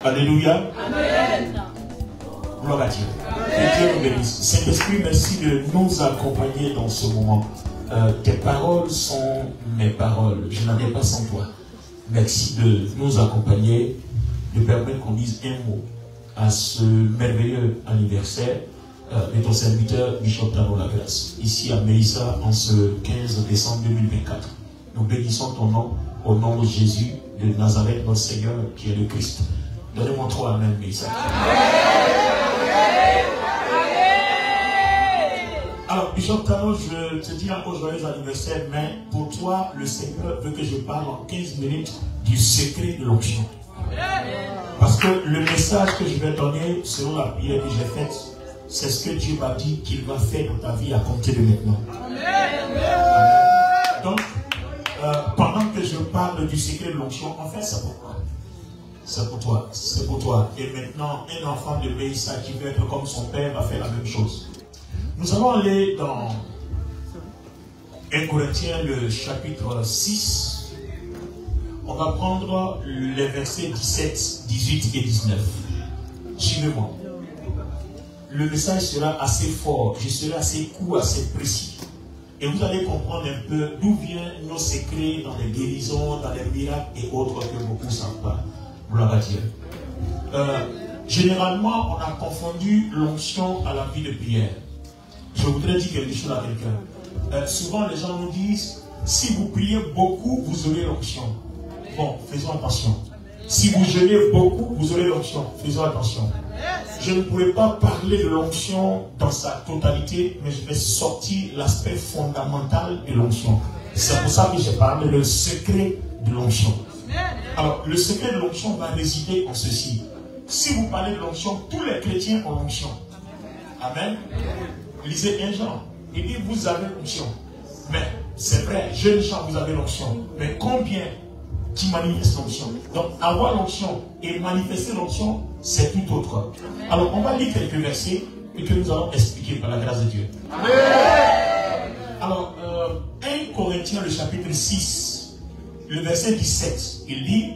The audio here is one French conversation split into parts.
Alléluia. Amen. Gloire à Dieu. Que Dieu nous bénisse. Saint-Esprit, merci de nous accompagner dans ce moment. Tes paroles sont mes paroles. Je n'en ai pas sans toi. Merci de nous accompagner, de permettre qu'on dise un mot à ce merveilleux anniversaire de ton serviteur Bishop Tano Lagrace, ici à Meïssa en ce 15 décembre 2024. Nous bénissons ton nom au nom de Jésus de Nazareth, notre Seigneur, qui est le Christ. Donnez-moi trop Amen, Meïssa. Alors, Bishop Tano, je te dis encore joyeux anniversaire, mais pour toi, le Seigneur veut que je parle en 15 minutes du secret de l'onction. Parce que le message que je vais donner, selon la prière que j'ai faite, c'est ce que Dieu m'a dit qu'il va faire dans ta vie à compter de maintenant. Amen. Donc, pendant que je parle du secret de l'onction, en fait, c'est pour toi. C'est pour toi. C'est pour toi. Et maintenant, un enfant de Meïssa qui veut être comme son père va faire la même chose. Nous allons aller dans 1 Corinthiens, le chapitre 6. On va prendre les versets 17, 18 et 19. Suivez-moi. Le message sera assez fort, je serai assez court, assez précis. Et vous allez comprendre un peu d'où viennent nos secrets dans les guérisons, dans les miracles et autres que beaucoup ne savent pas. Gloire à Dieu. Généralement, on a confondu l'onction à la vie de prière. Je voudrais dire quelque chose à quelqu'un. Souvent, les gens nous disent, si vous priez beaucoup, vous aurez l'onction. Bon, faisons attention. Si vous jeûnez beaucoup, vous aurez l'onction. Faisons attention. Je ne pourrais pas parler de l'onction dans sa totalité, mais je vais sortir l'aspect fondamental de l'onction. C'est pour ça que je parle le secret de l'onction. Alors, le secret de l'onction va résider en ceci. Si vous parlez de l'onction, tous les chrétiens ont l'onction. Amen. Lisez 1 Jean. Il dit, vous avez l'onction. Mais, c'est vrai, jeunes gens, vous avez l'onction. Mais combien qui manifestent l'onction? Donc, avoir l'onction et manifester l'onction, c'est tout autre. Alors, on va lire quelques versets et que nous allons expliquer par la grâce de Dieu. Amen. Alors, 1 Corinthiens, le chapitre 6, le verset 17, il dit,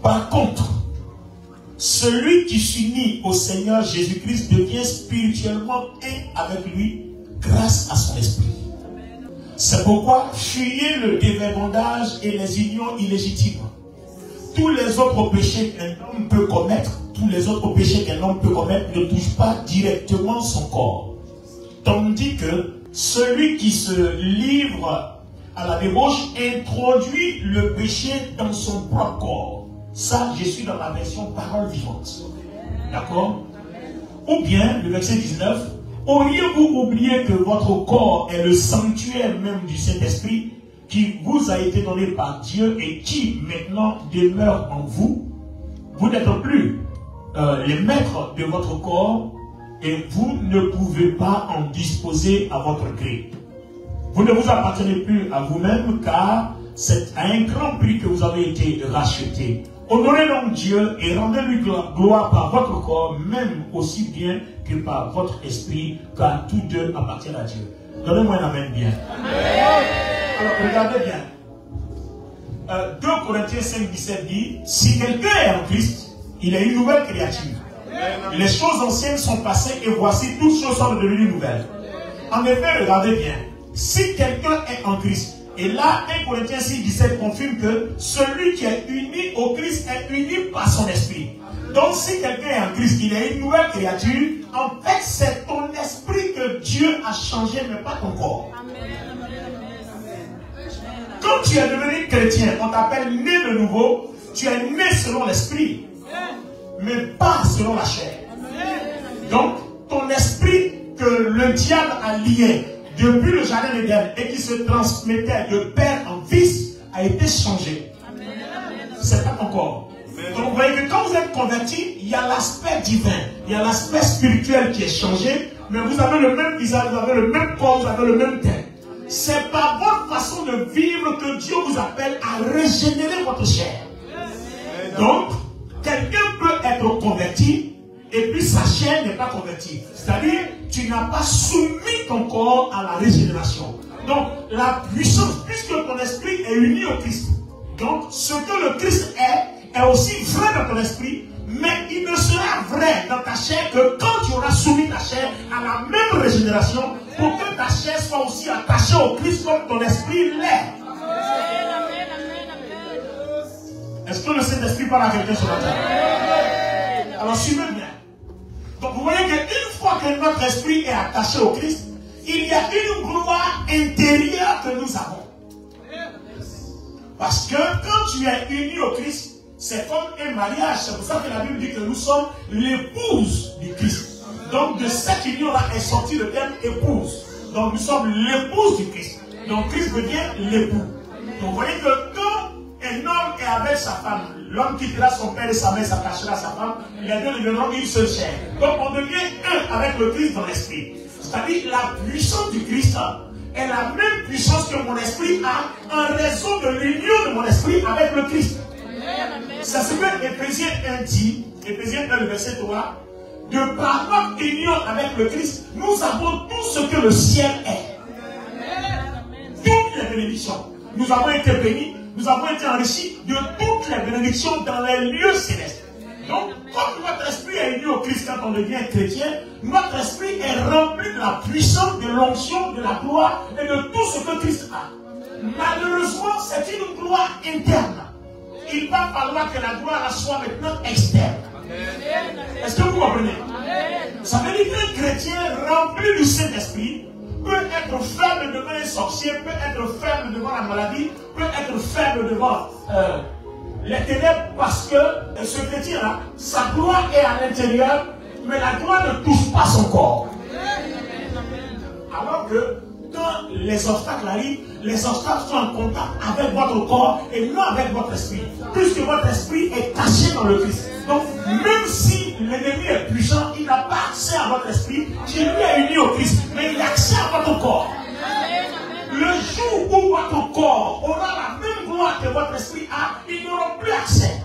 par contre, celui qui s'unit au Seigneur Jésus-Christ devient spirituellement un avec lui grâce à son esprit. C'est pourquoi fuyez le dévergondage et les unions illégitimes. Tous les autres péchés qu'un homme peut commettre, ne touchent pas directement son corps. Tandis que celui qui se livre à la débauche introduit le péché dans son propre corps. Ça, je suis dans la version parole vivante. D'accord? Ou bien, le verset 19, auriez-vous oublié que votre corps est le sanctuaire même du Saint-Esprit qui vous a été donné par Dieu et qui maintenant demeure en vous? Vous n'êtes plus les maîtres de votre corps et vous ne pouvez pas en disposer à votre gré. Vous ne vous appartenez plus à vous-même car c'est à un grand prix que vous avez été rachetés. Honorez donc Dieu et rendez-lui gloire par votre corps, même aussi bien que par votre esprit, car tous deux appartiennent à Dieu. Donnez-moi un amen bien. Amen. Alors, regardez bien. 2 Corinthiens 5, 17 dit, si quelqu'un est en Christ, il est une nouvelle créature. Amen. Les choses anciennes sont passées et voici toutes choses sont devenues nouvelles. En effet, regardez bien. Si quelqu'un est en Christ, et là, 1 Corinthiens 6, 17 confirme que celui qui est uni au Christ est uni par son esprit. Donc, si quelqu'un est en Christ, il est une nouvelle créature, en fait, c'est ton esprit que Dieu a changé, mais pas ton corps. Quand tu es devenu chrétien, on t'appelle né de nouveau, tu es né selon l'esprit, mais pas selon la chair. Donc, ton esprit que le diable a lié depuis le jardin d'Éden et qui se transmettait de père en fils a été changé. C'est pas ton corps. Donc vous voyez que quand vous êtes converti, il y a l'aspect divin, il y a l'aspect spirituel qui est changé, mais vous avez le même visage, vous avez le même corps, vous avez le même tête. C'est par votre façon de vivre que Dieu vous appelle à régénérer votre chair. Donc, quelqu'un peut être converti et puis sa chair n'est pas convertie. C'est-à-dire, tu n'as pas soumis ton corps à la régénération. Donc, la puissance, puisque ton esprit est uni au Christ. Donc, ce que le Christ est, est aussi vrai dans ton esprit, mais il ne sera vrai dans ta chair que quand tu auras soumis ta chair à la même régénération pour que ta chair soit aussi attachée au Christ comme ton esprit l'est. Est-ce que le Saint-Esprit parle à quelqu'un sur la terre? Alors suivez bien. Donc vous voyez qu'une fois que notre esprit est attaché au Christ, il y a une gloire intérieure que nous avons. Parce que quand tu es uni au Christ, c'est comme un mariage. C'est pour ça que la Bible dit que nous sommes l'épouse du Christ. Donc de cette union-là est sorti le terme épouse. Donc nous sommes l'épouse du Christ. Donc Christ devient l'époux. Donc vous voyez que quand un homme est avec sa femme, l'homme quittera son père et sa mère, s'attachera à sa femme, les deux deviendront une seule chair. Donc on devient un avec le Christ dans l'esprit. C'est-à-dire la puissance du Christ est la même puissance que mon esprit a en raison de l'union de mon esprit avec le Christ. C'est ce que Éphésiens 1 dit, Éphésiens 1 le verset 3, de par notre union avec le Christ, nous avons tout ce que le ciel est. Toutes les bénédictions. Nous avons été bénis, nous avons été enrichis de toutes les bénédictions dans les lieux célestes. Donc, comme notre esprit est uni au Christ quand on devient chrétien, notre esprit est rempli de la puissance, de l'onction, de la gloire et de tout ce que Christ a. Malheureusement, c'est une gloire interne. Il va falloir que la gloire soit maintenant externe. Est-ce que vous comprenez? Ça veut dire qu'un chrétien rempli du Saint-Esprit peut être faible devant un sorcier, peut être faible devant la maladie, peut être faible devant les ténèbres, parce que ce chrétien-là, sa gloire est à l'intérieur, mais la gloire ne touche pas son corps. Alors que quand les obstacles arrivent, les obstacles sont en contact avec votre corps et non avec votre esprit. Puisque votre esprit est caché dans le Christ. Donc, même si l'ennemi est puissant, il n'a pas accès à votre esprit, qui lui est uni au Christ, mais il a accès à votre corps. Le jour où votre corps aura la même gloire que votre esprit a, ils n'auront plus accès.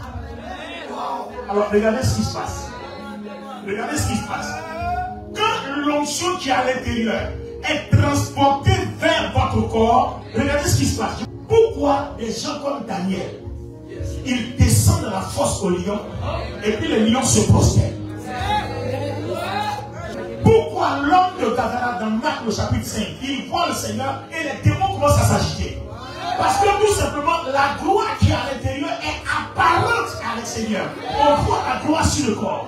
Alors, regardez ce qui se passe. Regardez ce qui se passe. Quand l'onction qui est à l'intérieur est transportée vers votre corps, regardez ce qui se passe. Pourquoi des gens comme Daniel, ils descendent dans la fosse au lion et puis les lions se prosternent? Pourquoi l'homme de Gadara dans Marc le chapitre 5, il voit le Seigneur et les démons commencent à s'agiter? Parce que tout simplement, la gloire qui est à l'intérieur est apparente à l'extérieur. On voit la gloire sur le corps.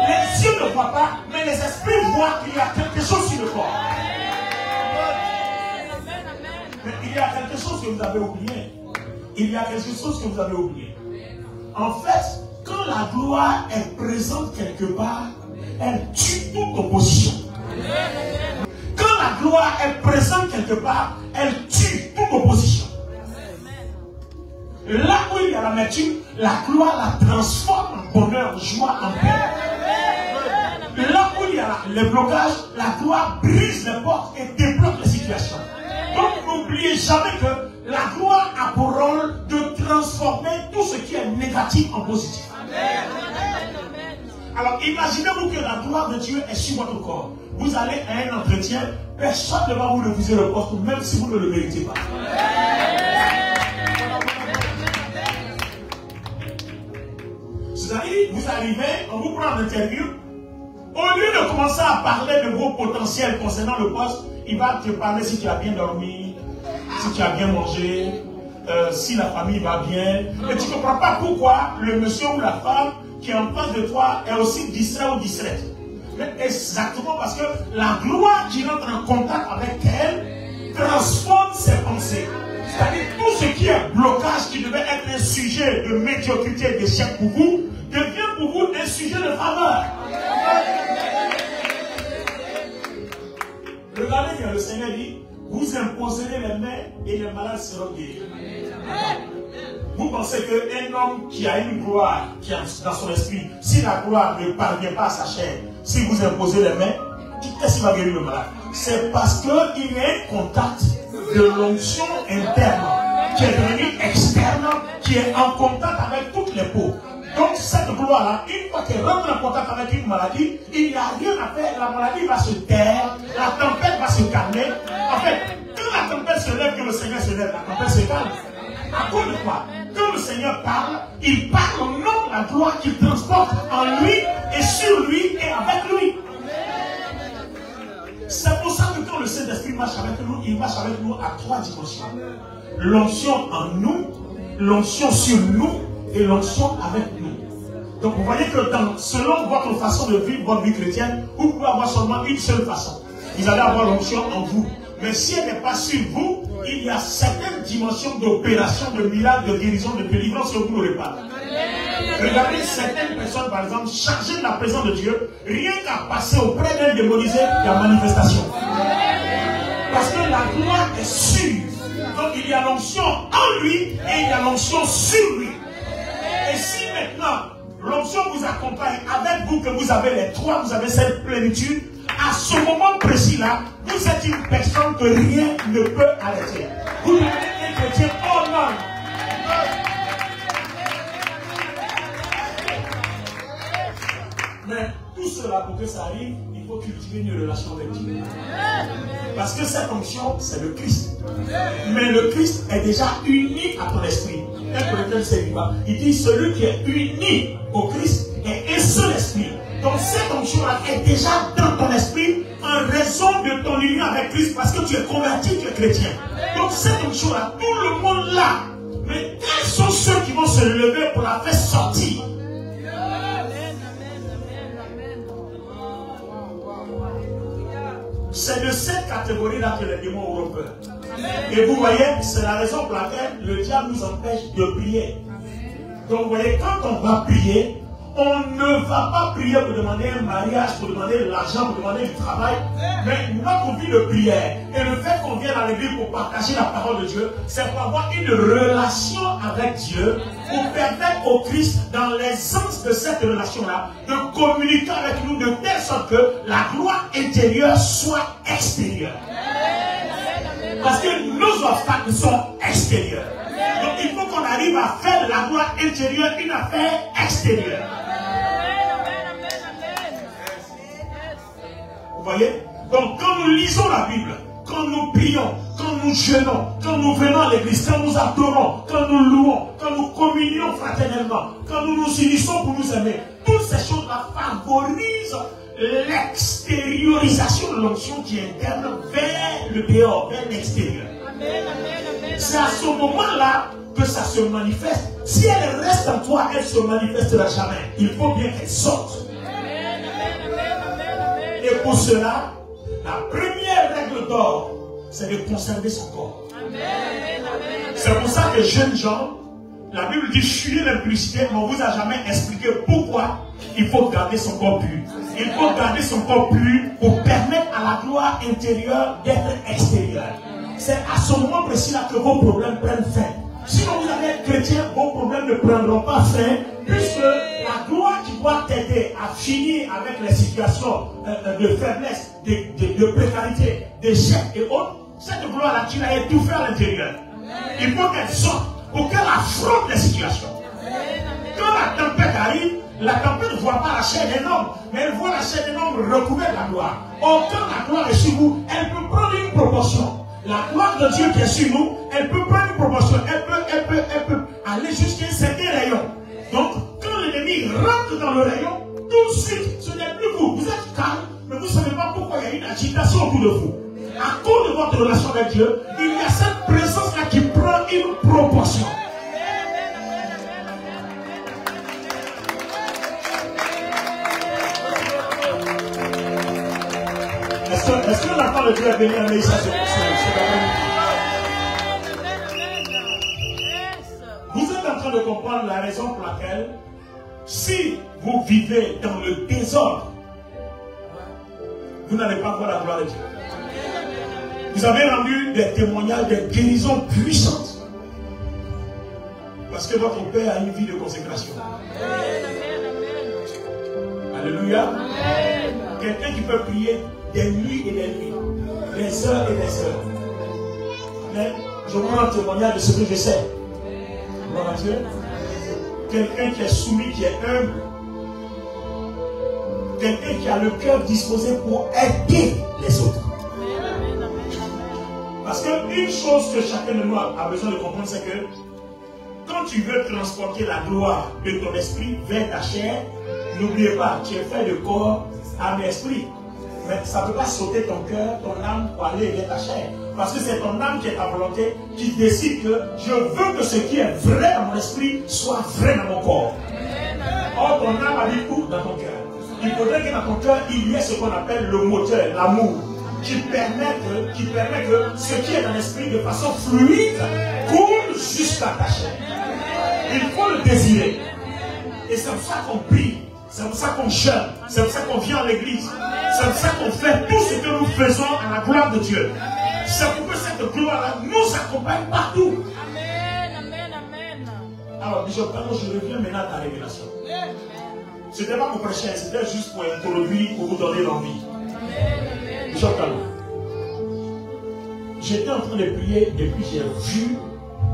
Les yeux ne voient pas, mais les esprits voient qu'il y a quelque chose sur le corps. Mais il y a quelque chose que vous avez oublié. Il y a quelque chose que vous avez oublié. En fait, quand la gloire est présente quelque part, elle tue toute opposition. Quand la gloire est présente quelque part, elle tue toute opposition. Là où il y a l'amertume, la gloire la transforme en bonheur, joie, en paix. Là où il y a les blocages, la gloire brise les portes et débloque les situations. Donc n'oubliez jamais que la gloire a pour rôle de transformer tout ce qui est négatif en positif. Alors imaginez-vous que la gloire de Dieu est sur votre corps. Vous allez à un entretien, personne ne va vous refuser le poste, même si vous ne le méritez pas. C'est-à-dire, vous arrivez, on vous prend en interview, au lieu de commencer à parler de vos potentiels concernant le poste, il va te parler si tu as bien dormi, si tu as bien mangé, si la famille va bien. Et tu ne comprends pas pourquoi le monsieur ou la femme qui est en face de toi est aussi distrait ou distraite. Mais exactement parce que la gloire qui rentre en contact avec elle transforme ses pensées. C'est-à-dire tout ce qui est blocage, qui devait être un sujet de médiocrité et d'échec pour vous, devient pour vous un sujet de faveur. Regardez bien, le Seigneur dit, vous imposerez les mains et les malades seront guéris. Vous pensez qu'un homme qui a une gloire qui est dans son esprit, si la gloire ne parvient pas à sa chair, si vous imposez les mains, qu'est-ce qui va guérir le malade? C'est parce qu'il y a un contact de l'onction interne qui est devenue externe, qui est en contact avec toutes les peaux. Donc cette gloire-là, une fois qu'elle rentre en contact avec une maladie, il n'y a rien à faire, la maladie va se taire, la tempête va se calmer. En fait, quand la tempête se lève, que le Seigneur se lève, la tempête se calme. À cause de quoi? Quand le Seigneur parle, il parle au nom de la gloire qu'il transporte en lui et sur lui et avec lui. C'est pour ça que quand le Saint-Esprit marche avec nous, il marche avec nous à 3 dimensions. L'onction en nous, l'onction sur nous et l'onction avec nous. Donc vous voyez que selon votre façon de vivre votre vie chrétienne, vous pouvez avoir seulement une seule façon. Vous allez avoir l'onction en vous. Mais si elle n'est pas sur vous, il y a certaines dimensions d'opération, de miracles, de guérison, de délivrance que vous n'aurez pas. Regardez certaines personnes, par exemple, chargées de la présence de Dieu, rien qu'à passer auprès d'elles démonisées, il y a manifestation. Parce que la gloire est sûre. Donc il y a l'onction en lui et il y a l'onction sur lui. Et si maintenant l'onction vous accompagne avec vous, que vous avez les trois, vous avez cette plénitude, à ce moment précis-là, vous êtes une personne que rien ne peut arrêter. Vous devenez un chrétien hors norme. Mais tout cela, pour que ça arrive, il faut cultiver une relation avec Dieu. Parce que cette onction, c'est le Christ. Mais le Christ est déjà uni à ton esprit. Il dit, celui qui est uni au Christ est un seul esprit. Donc cette onction-là est déjà dans ton esprit en raison de ton union avec Christ, parce que tu es converti, tu es chrétien. Donc cette onction-là, tout le monde l'a. Mais quels sont ceux qui vont se lever pour la faire sortir? C'est de cette catégorie-là que les démons auront peur. Et vous voyez, c'est la raison pour laquelle le diable nous empêche de prier. Donc vous voyez, quand on va prier, on ne va pas prier pour demander un mariage, pour demander de l'argent, pour demander du travail. Mais notre vie de prière et le fait qu'on vienne à l'église pour partager la parole de Dieu, c'est pour avoir une relation avec Dieu, pour permettre au Christ, dans l'essence de cette relation-là, de communiquer avec nous de telle sorte que la gloire intérieure soit extérieure. Parce que nos obstacles sont extérieurs. Donc il faut qu'on arrive à faire de la gloire intérieure une affaire extérieure. Vous voyez? Donc quand nous lisons la Bible, quand nous prions, quand nous jeûnons, quand nous venons à l'église, quand nous adorons, quand nous louons, quand nous communions fraternellement, quand nous nous unissons pour nous aimer, toutes ces choses-là favorisent l'extériorisation de l'onction qui est interne vers le dehors, vers l'extérieur. C'est à ce moment-là que ça se manifeste. Si elle reste en toi, elle ne se manifestera jamais. Il faut bien qu'elle sorte. Et pour cela, la première règle d'or, c'est de conserver son corps. C'est pour ça que jeunes gens, la Bible dit fuyez l'impudicité, mais on ne vous a jamais expliqué pourquoi il faut garder son corps pur. Il faut garder son corps pur pour permettre à la gloire intérieure d'être extérieure. C'est à ce moment précis-là que vos problèmes prennent fin. Sinon vous allez être chrétien, vos problèmes ne prendront pas fin, puisque la gloire qui doit t'aider à finir avec les situations de faiblesse, de précarité, d'échec et autres, cette gloire-là, tu l'as étouffée à l'intérieur. Il faut qu'elle sorte pour qu'elle affronte les situations. Quand la tempête arrive, la tempête ne voit pas la chair d'un homme, mais elle voit la chair d'un homme recouverte de la gloire. Or, quand la gloire est sur vous, elle peut prendre une proportion. La gloire de Dieu qui est sur nous, elle peut prendre une proportion. Elle peut aller jusqu'à un certain rayon. Donc, quand l'ennemi rentre dans le rayon, tout de suite, ce n'est plus vous. Vous êtes calme, mais vous ne savez pas pourquoi il y a une agitation autour de vous. À cause de votre relation avec Dieu, il y a cette présence-là qui prend une proportion. Est-ce que l'enfant de Dieu est venu à l'église? Vous êtes en train de comprendre la raison pour laquelle, si vous vivez dans le désordre, vous n'allez pas voir la gloire de Dieu. Vous avez rendu des témoignages de guérison puissantes. Parce que votre Père a une vie de consécration. Alléluia. Quelqu'un qui peut prier des nuits et des nuits, des heures et des heures. Mais je vous rends témoignage de ce que je sais. Gloire à Dieu. Quelqu'un qui est soumis, qui est humble. Quelqu'un qui a le cœur disposé pour aider les autres. Parce qu'une chose que chacun de nous a besoin de comprendre, c'est que quand tu veux transporter la gloire de ton esprit vers ta chair, n'oubliez pas, tu es fait de corps, âme et esprit. Mais ça ne peut pas sauter ton cœur, ton âme pour aller vers ta chair. Parce que c'est ton âme qui est ta volonté, qui décide que je veux que ce qui est vrai dans mon esprit soit vrai dans mon corps. Or, ton âme habite où? Dans ton cœur. Il faudrait que dans ton cœur, il y ait ce qu'on appelle le moteur, l'amour, qui permet que ce qui est dans l'esprit de façon fluide coule jusqu'à ta chair. Il faut le désirer. Et c'est pour ça qu'on prie, c'est pour ça qu'on jeûne, c'est pour ça qu'on vient à l'église, c'est pour ça qu'on fait tout ce que nous faisons à la gloire de Dieu. C'est pour que cette gloire-là nous accompagne partout. Amen, amen, amen. Alors, Bishop Kano, je reviens maintenant à ta révélation. Ce n'était pas pour prêcher, c'était juste pour introduire, pour vous donner l'envie. Bishop Kano, j'étais en train de prier et puis j'ai vu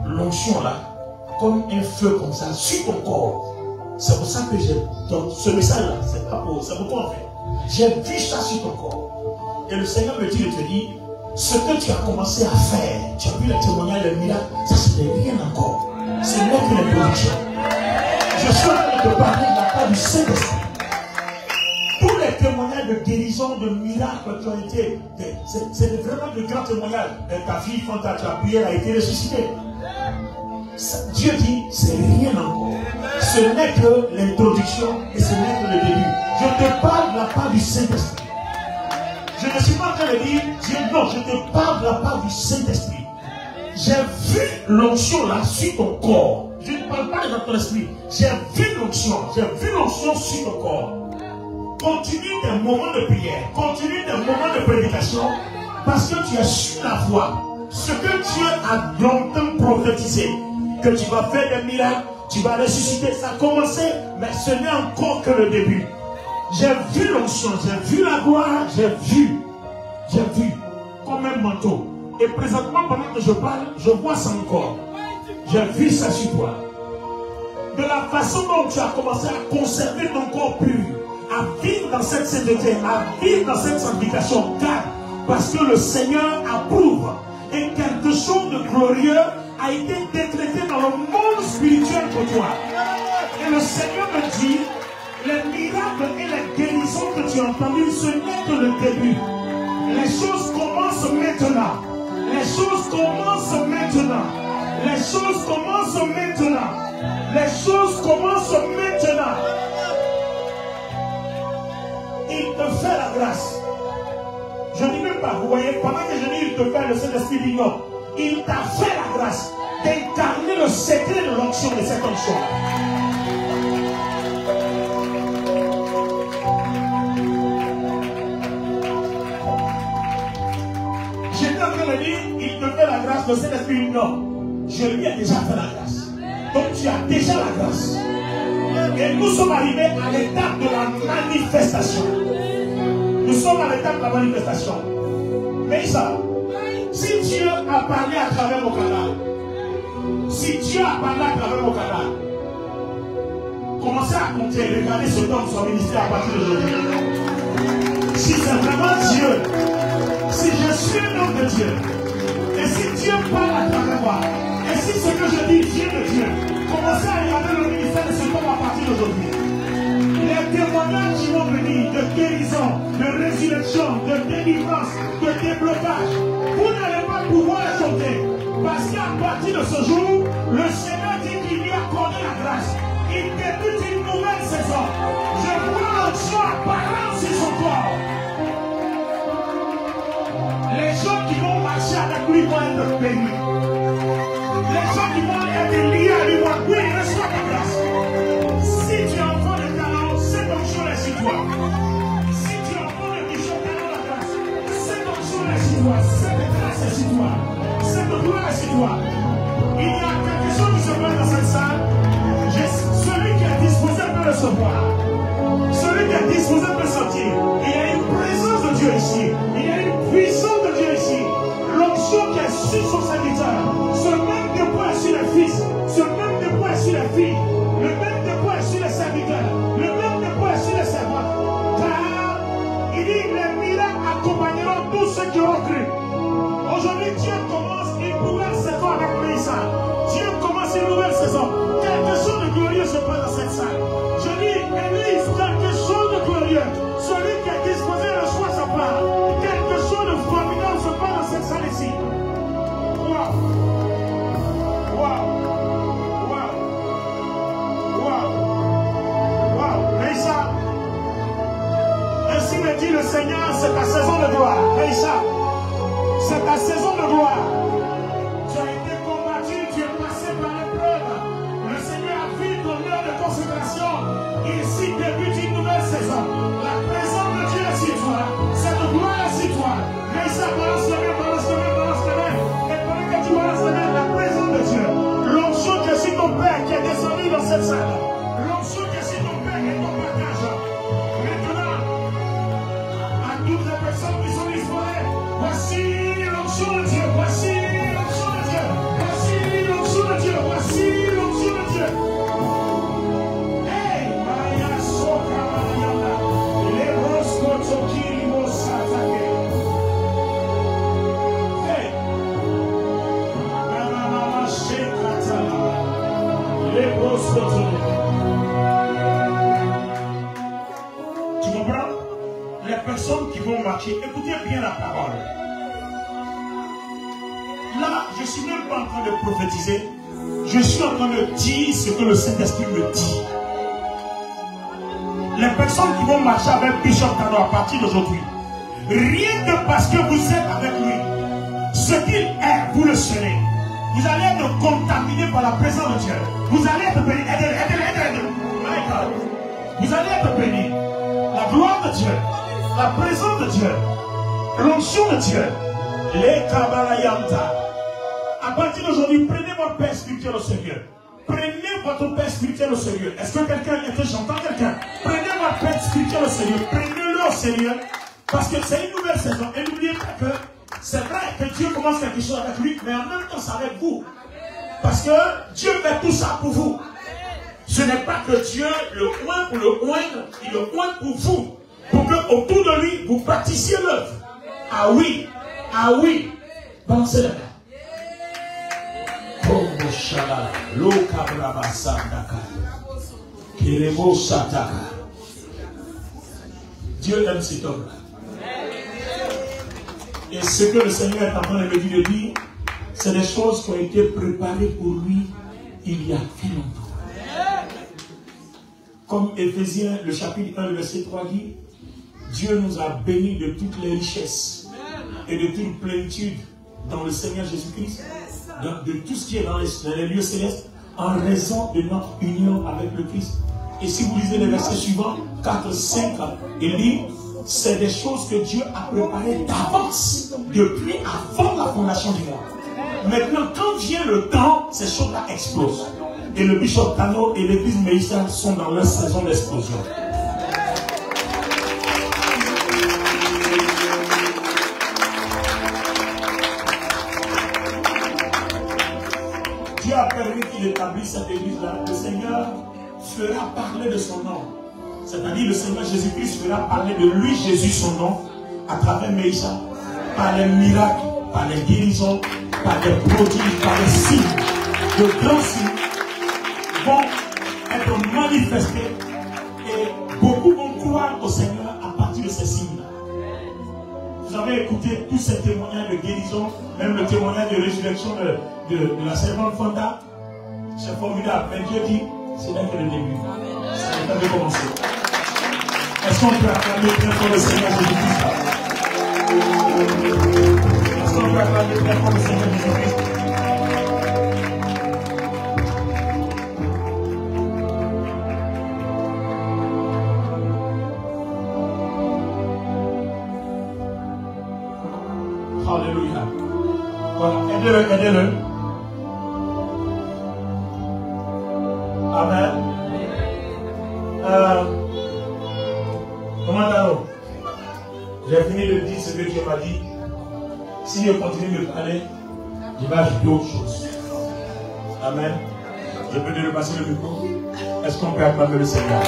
l'onction là, comme un feu comme ça, sur ton corps. C'est pour ça que j'ai donc ce message-là, c'est pas pour, c'est pour toi en fait. J'ai vu ça sur ton corps. Et le Seigneur me dit de te dire, ce que tu as commencé à faire, tu as vu le témoignage, le miracle, ça ce n'est rien encore. Ce n'est que l'introduction. Je suis en train de te parler de la part du Saint-Esprit. Tous les témoignages de guérison, de miracles qui ont été, c'est vraiment de grands témoignages. Ta fille, quand tu as prié, elle a été ressuscitée. Dieu dit, c'est rien encore. Ce n'est que l'introduction et ce n'est que le début. Je te parle de la part du Saint-Esprit. Je ne suis pas en train de dire, Dieu, non, je te parle de la part du Saint-Esprit. J'ai vu l'onction là sur ton corps. Je ne parle pas de ton esprit. J'ai vu l'onction sur ton corps. Continue tes moments de prière, continue tes moments de prédication, parce que tu as su la voix. Ce que Dieu a longtemps prophétisé, que tu vas faire des miracles, tu vas ressusciter, ça a commencé, mais ce n'est encore que le début. J'ai vu l'onction, j'ai vu la gloire, j'ai vu comme un manteau. Et présentement, pendant que je parle, je vois ça encore. J'ai vu ça sur toi. De la façon dont tu as commencé à conserver ton corps pur, à vivre dans cette sainteté, à vivre dans cette sanctification, car parce que le Seigneur approuve. Et quelque chose de glorieux a été décrété dans le monde spirituel pour toi. Et le Seigneur me dit, les miracles et les guérisons que tu as entendues, ce n'est que le début. Les choses commencent maintenant. Les choses commencent maintenant. Les choses commencent maintenant. Les choses commencent maintenant. Il te fait la grâce. Je ne dis même pas, vous voyez, pendant que je dis il te fait, le Saint-Esprit dit non. Il t'a fait la grâce d'incarner le secret de l'onction de cette onction. J'étais en train de dire, il te fait la grâce, le Saint-Esprit dit non. Je lui ai déjà fait la grâce. Donc tu as déjà la grâce. Et nous sommes arrivés à l'étape de la manifestation. Nous sommes à l'étape de la manifestation. Mais ça, si Dieu a parlé à travers mon canal, commencez à compter, regardez ce temps de son ministère à partir d'aujourd'hui. Si c'est vraiment Dieu, si je suis un homme de Dieu, et si Dieu parle à travers moi, et si ce que je dis vient de Dieu, commencez à regarder le ministère de cet homme à partir d'aujourd'hui. Les témoignages qui vont venir de guérison, de résurrection, de délivrance, de déblocage, vous n'allez pas pouvoir les compter. Parce qu'à partir de ce jour, le Seigneur dit qu'il lui a accordé la grâce. Il débute une nouvelle saison. Je vois l'onction apparente sur son corps. Les gens qui vont marcher avec lui vont être bénis. Les gens qui vont être liés à lui vont oui, reçois ta grâce. Si tu es enfant de talent, cette onction est sur toi. Si tu es enfant de Bishop Kano la grâce, cette onction est sur toi. Cette grâce est sur toi. Cette gloire est sur toi. Il y a quelque chose qui se passe dans cette salle. Celui qui est disposé peut recevoir. Celui qui est disposé peut sortir. Il y a une présence de Dieu ici. Il y a une puissance de Dieu ici. L'onction qui est sur son serviteur. Ce même dépôt est sur les fils. Ce même dépôt est sur les filles. Le même dépôt est sur les serviteurs. Le même dépôt est sur les servants. Car il dit les miracles accompagneront tous ceux qui ont cru. Aujourd'hui, Dieu commence une nouvelle saison avec Mélissa. Dieu commence une nouvelle saison. Seigneur, c'est ta saison de gloire. Aïcha, c'est ta saison de gloire. Tu as été combattu, tu es passé par l'épreuve. Le Seigneur a vu ton heure de consécration. Ici débute une nouvelle saison. La présence de Dieu est sur toi. Cette gloire est sur toi. Aïcha, balance la main, balance la main, balance la main. Et pendant que tu balances la main, la présence de Dieu. L'onction qui est sur ton Père qui est descendu dans cette salle. L'onction qui est sur ton Père et ton partage. Maintenant, à toutes les personnes qui sont disposées, voici l'onction de Dieu, voici l'onction de Dieu, voici l'onction de Dieu, voici l'onction de Dieu. Hey, Maya Soka Mariana, les Rosco Tokiri Mosatake. Hey, Mama Shekatala, les Rosco Tokiri. Tu comprends? Les personnes qui vont marcher, écoutez bien la parole. Là, je ne suis même pas en train de prophétiser. Je suis en train de dire ce que le Saint-Esprit me dit. Les personnes qui vont marcher avec Bishop Tano à partir d'aujourd'hui, rien que parce que vous êtes avec lui, ce qu'il est, vous le serez. Vous allez être contaminé par la présence de Dieu. Vous allez être béni. Aidez-le. My God. Vous allez être béni. La gloire de Dieu, la présence de Dieu, l'onction de Dieu, les Kabalayanta. À partir d'aujourd'hui, prenez votre Père spirituel au sérieux. Prenez votre Père spirituel au sérieux. Est-ce que quelqu'un est que j'entends quelqu'un? Prenez votre Père spirituel au sérieux. Prenez-le au sérieux. Parce que c'est une nouvelle saison. Et n'oubliez pas que c'est vrai que Dieu commence quelque chose avec lui, mais en même temps, c'est avec vous. Parce que Dieu fait tout ça pour vous. Ce n'est pas que Dieu le oint pour le oindre, il le oint pour vous. Pour que autour de lui, vous bâtissiez l'œuvre. Ah oui, balancez les mains. Dieu aime cet homme-là. Et ce que le Seigneur est en train de me dire, c'est des choses qui ont été préparées pour lui il y a très longtemps. Comme Éphésiens, le chapitre 1, le verset 3 dit, Dieu nous a bénis de toutes les richesses et de toute plénitude dans le Seigneur Jésus-Christ, de tout ce qui est dans les lieux célestes, en raison de notre union avec le Christ. Et si vous lisez les versets suivants, 4, 5, il dit, c'est des choses que Dieu a préparées d'avance, depuis avant la fondation du monde. Maintenant, quand vient le temps, ces choses-là explosent. Et le Bishop Tano et l'église Meïssa sont dans leur saison d'explosion. Dieu a permis qu'il établisse cette église-là. Le Seigneur fera parler de son nom. C'est-à-dire le Seigneur Jésus-Christ fera parler de lui, Jésus, son nom, à travers Meïssa, par les miracles, par les guérisons, par les prodiges, par les signes, de grands signes vont être manifestés et beaucoup vont croire au Seigneur à partir de ces signes-là. Vous avez écouté tous ces témoignages de guérison, même le témoignage de résurrection de la servante Fonda. C'est formidable, mais Dieu dit, c'est là que le début. C'est le temps de commencer. Est-ce qu'on peut acclamer très fort le Seigneur Jésus-Christ? Est-ce qu'on peut acclamer très fort le Seigneur Jésus-Christ? Alléluia. Voilà, aidez-le. Amen. Comment allons-nous? J'ai fini de dire ce que Dieu m'a dit. Si je continue de parler, je vais ajouter autre chose. Amen. Je peux te repasser le micro. Est-ce qu'on peut acclamer le Seigneur?